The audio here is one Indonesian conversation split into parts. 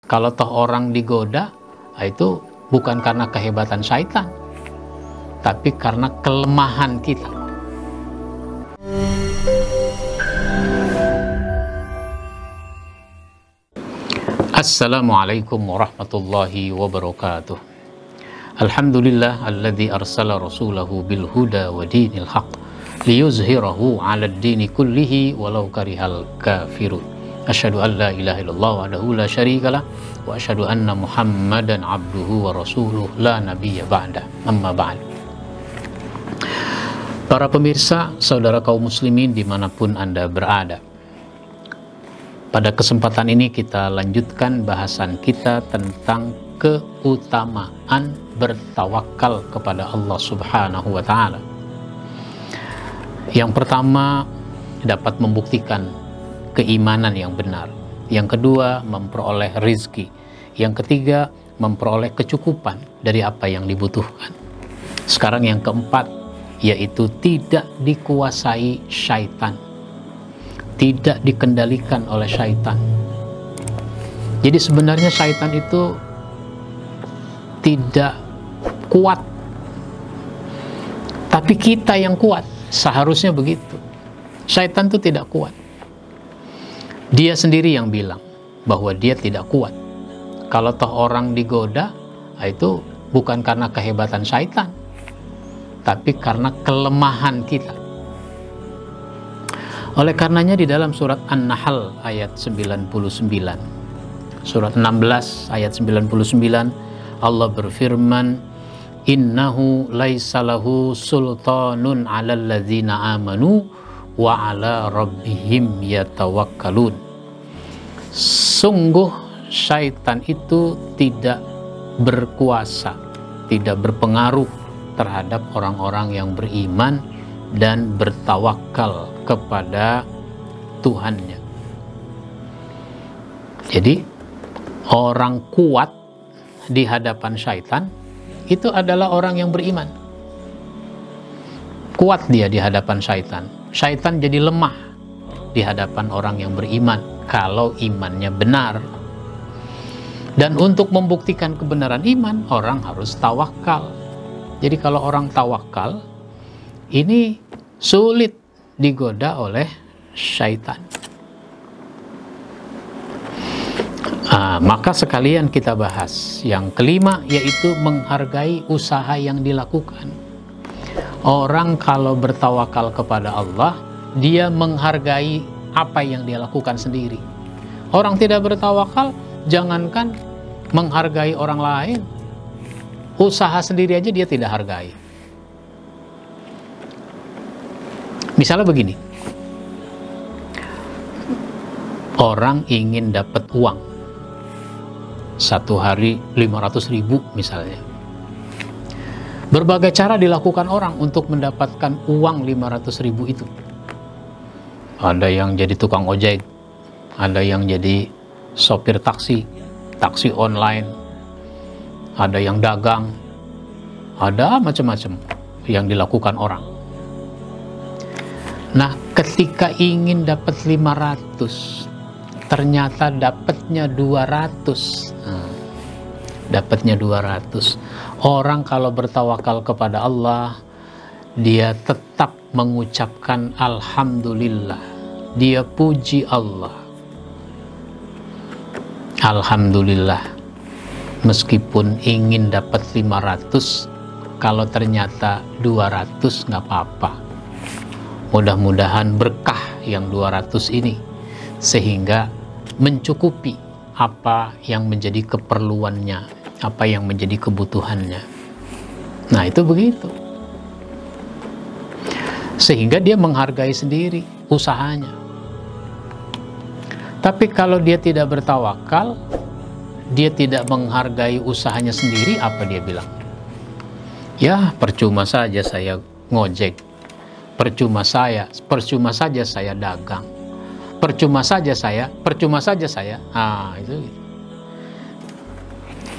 Kalau toh orang digoda, itu bukan karena kehebatan syaitan, tapi karena kelemahan kita. Assalamualaikum warahmatullahi wabarakatuh. Alhamdulillah alladzi arsala rasulahu bil huda wa dinil haq liyuzhirahu 'alad dini kullihi walau karihal kafirun. Asyhadu an la ilaha illallah wahdahu la syarikalah wa asyhadu anna Muhammadan abduhu wa rasuluh la nabiyya ba'da. Amma ba'd. Para pemirsa, saudara kaum muslimin dimanapun Anda berada, pada kesempatan ini kita lanjutkan bahasan kita tentang keutamaan bertawakal kepada Allah Subhanahu wa Ta'ala. Yang pertama, dapat membuktikan keimanan yang benar. Yang kedua, memperoleh rizki. Yang ketiga, memperoleh kecukupan dari apa yang dibutuhkan. Sekarang yang keempat, yaitu tidak dikuasai syaitan, tidak dikendalikan oleh syaitan. Jadi sebenarnya syaitan itu tidak kuat, tapi kita yang kuat. Seharusnya begitu. Syaitan itu tidak kuat. Dia sendiri yang bilang bahwa dia tidak kuat. Kalau toh orang digoda, itu bukan karena kehebatan syaitan, tapi karena kelemahan kita. Oleh karenanya di dalam surat An-Nahl ayat 99, surat 16 ayat 99, Allah berfirman, innahu laisalahu sultanun 'alal ladzina amanu wa 'ala rabbihim yatawakkalun. Sungguh syaitan itu tidak berkuasa, tidak berpengaruh terhadap orang-orang yang beriman dan bertawakal kepada Tuhannya. Jadi orang kuat di hadapan syaitan itu adalah orang yang beriman. Kuat dia di hadapan syaitan. Syaitan jadi lemah di hadapan orang yang beriman kalau imannya benar. Dan untuk membuktikan kebenaran iman, orang harus tawakal. Jadi kalau orang tawakal, ini sulit digoda oleh syaitan. Maka sekalian kita bahas yang kelima, yaitu menghargai usaha yang dilakukan. Orang kalau bertawakal kepada Allah, dia menghargai apa yang dia lakukan sendiri. Orang tidak bertawakal, jangankan menghargai orang lain, usaha sendiri aja dia tidak hargai. Misalnya begini, orang ingin dapat uang satu hari 500.000 misalnya. Berbagai cara dilakukan orang untuk mendapatkan uang 500.000 itu. Ada yang jadi tukang ojek, ada yang jadi sopir taksi, taksi online, ada yang dagang, ada macam-macam yang dilakukan orang. Nah, ketika ingin dapat 500, ternyata dapatnya 200. Dapatnya 200. Orang kalau bertawakal kepada Allah, dia tetap mengucapkan alhamdulillah. Dia puji Allah. Alhamdulillah. Meskipun ingin dapat 500, kalau ternyata 200 nggak apa-apa. Mudah-mudahan berkah yang 200 ini, sehingga mencukupi apa yang menjadi keperluannya, apa yang menjadi kebutuhannya. Nah, itu begitu. Sehingga dia menghargai sendiri usahanya. Tapi kalau dia tidak bertawakal, dia tidak menghargai usahanya sendiri, apa dia bilang? Ya, percuma saja saya ngojek, percuma saja saya dagang, percuma saja saya. Itu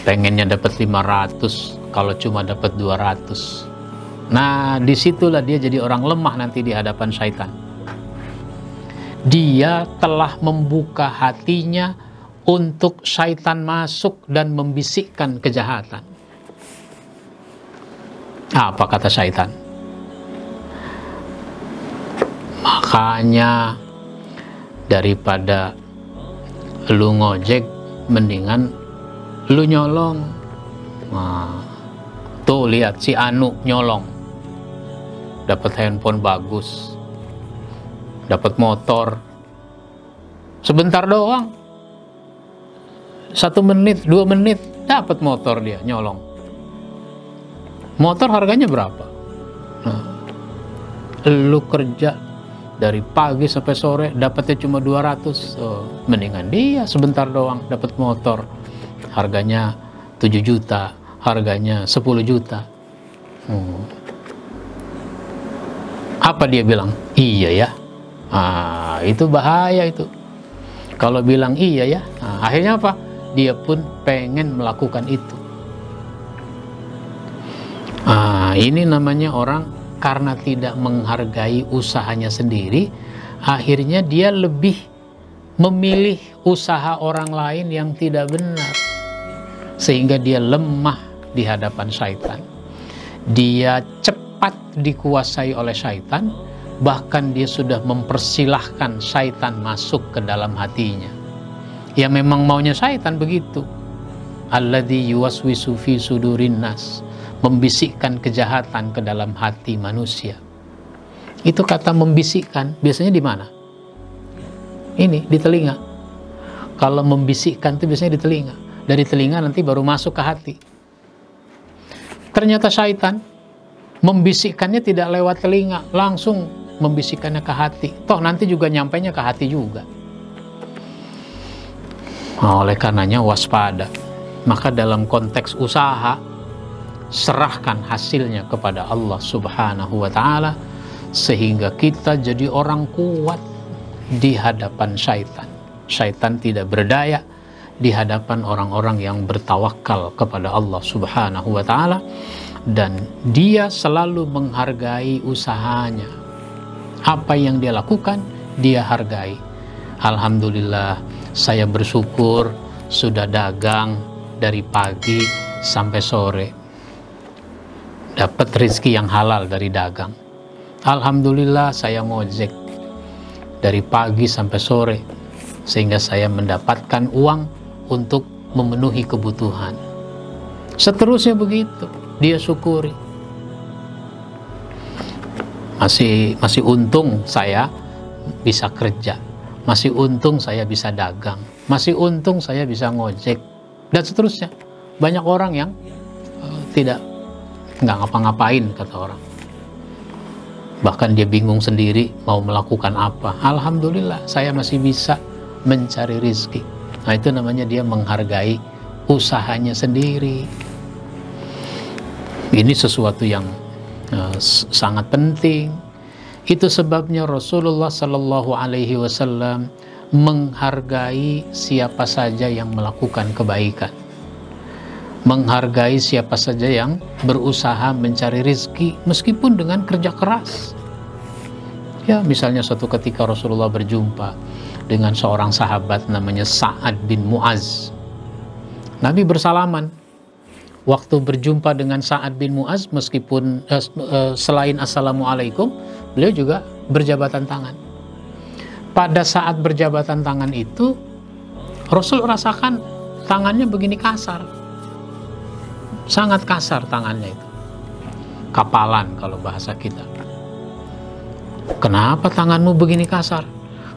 pengennya dapat 500, kalau cuma dapat 200. Nah, disitulah dia jadi orang lemah nanti di hadapan syaitan. Dia telah membuka hatinya untuk syaitan masuk dan membisikkan kejahatan. Apa kata syaitan? Makanya daripada lu ngojek, mendingan lu nyolong. Nah, tuh lihat si Anu nyolong, dapat handphone bagus, dapat motor, sebentar doang, 1 menit 2 menit dapat motor, dia nyolong. Motor harganya berapa? Nah, lu kerja dari pagi sampai sore dapatnya cuma 200, mendingan dia sebentar doang dapat motor harganya 7 juta, harganya 10 juta. Apa dia bilang? Iya ya. Itu bahaya itu. Kalau bilang iya ya, akhirnya apa? Dia pun pengen melakukan itu. Ini namanya orang karena tidak menghargai usahanya sendiri, akhirnya dia lebih memilih usaha orang lain yang tidak benar, sehingga dia lemah di hadapan syaitan. Dia cepat dikuasai oleh syaitan, bahkan dia sudah mempersilahkan syaitan masuk ke dalam hatinya. Ya memang maunya syaitan begitu. Alladzi yuwaswisu fi sudurin nas, membisikkan kejahatan ke dalam hati manusia. Itu kata membisikkan biasanya di mana? Ini di telinga. Kalau membisikkan itu biasanya di telinga. Dari telinga nanti baru masuk ke hati. Ternyata syaitan membisikkannya tidak lewat telinga, langsung membisikkannya ke hati. Toh nanti juga nyampainya ke hati juga. Oleh karenanya waspada. Maka dalam konteks usaha, serahkan hasilnya kepada Allah Subhanahu wa ta'ala, sehingga kita jadi orang kuat di hadapan syaitan. Syaitan tidak berdaya di hadapan orang-orang yang bertawakal kepada Allah Subhanahu wa ta'ala, dan dia selalu menghargai usahanya. Apa yang dia lakukan, dia hargai. Alhamdulillah, saya bersyukur sudah dagang dari pagi sampai sore, dapat rezeki yang halal dari dagang. Alhamdulillah, saya ngojek dari pagi sampai sore, sehingga saya mendapatkan uang untuk memenuhi kebutuhan. Seterusnya begitu, dia syukuri. Masih untung saya bisa kerja, masih untung saya bisa dagang, masih untung saya bisa ngojek, dan seterusnya. Banyak orang yang nggak ngapa-ngapain, kata orang. Bahkan dia bingung sendiri mau melakukan apa. Alhamdulillah, saya masih bisa mencari rezeki. Nah, itu namanya dia menghargai usahanya sendiri. Ini sesuatu yang sangat penting. Itu sebabnya Rasulullah Sallallahu Alaihi Wasallam menghargai siapa saja yang melakukan kebaikan, menghargai siapa saja yang berusaha mencari rezeki meskipun dengan kerja keras. Ya, misalnya suatu ketika Rasulullah berjumpa dengan seorang sahabat namanya Sa'ad bin Mu'az. Nabi bersalaman. Waktu berjumpa dengan Sa'ad bin Mu'az, meskipun selain Assalamualaikum, beliau juga berjabatan tangan. Pada saat berjabatan tangan itu, Rasul rasakan tangannya begini kasar. Sangat kasar tangannya itu. Kapalan kalau bahasa kita. Kenapa tanganmu begini kasar?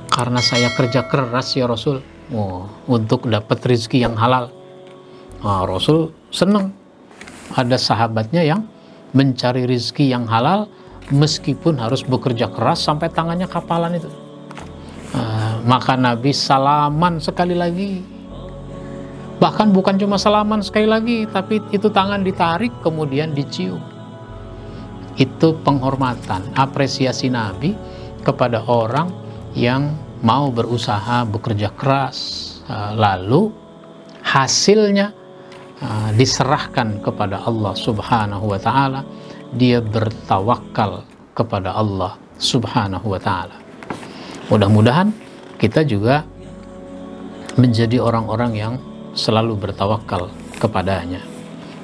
Karena saya kerja keras ya Rasul, untuk dapat rezeki yang halal. Rasul senang ada sahabatnya yang mencari rezeki yang halal meskipun harus bekerja keras sampai tangannya kapalan itu. Maka Nabi salaman sekali lagi. Bahkan bukan cuma salaman sekali lagi, tapi itu tangan ditarik kemudian dicium. Itu penghormatan, apresiasi Nabi kepada orang yang mau berusaha, bekerja keras, lalu hasilnya diserahkan kepada Allah Subhanahu wa ta'ala. Dia bertawakal kepada Allah Subhanahu wa ta'ala. Mudah-mudahan kita juga menjadi orang-orang yang selalu bertawakal kepadanya.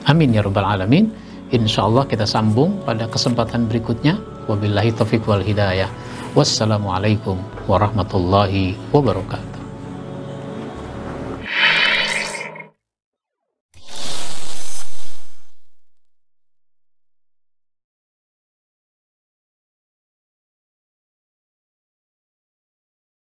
Amin ya rabbal alamin. Insyaallah kita sambung pada kesempatan berikutnya. Wabillahi taufiq wal hidayah. Wassalamualaikum warahmatullahi wabarakatuh.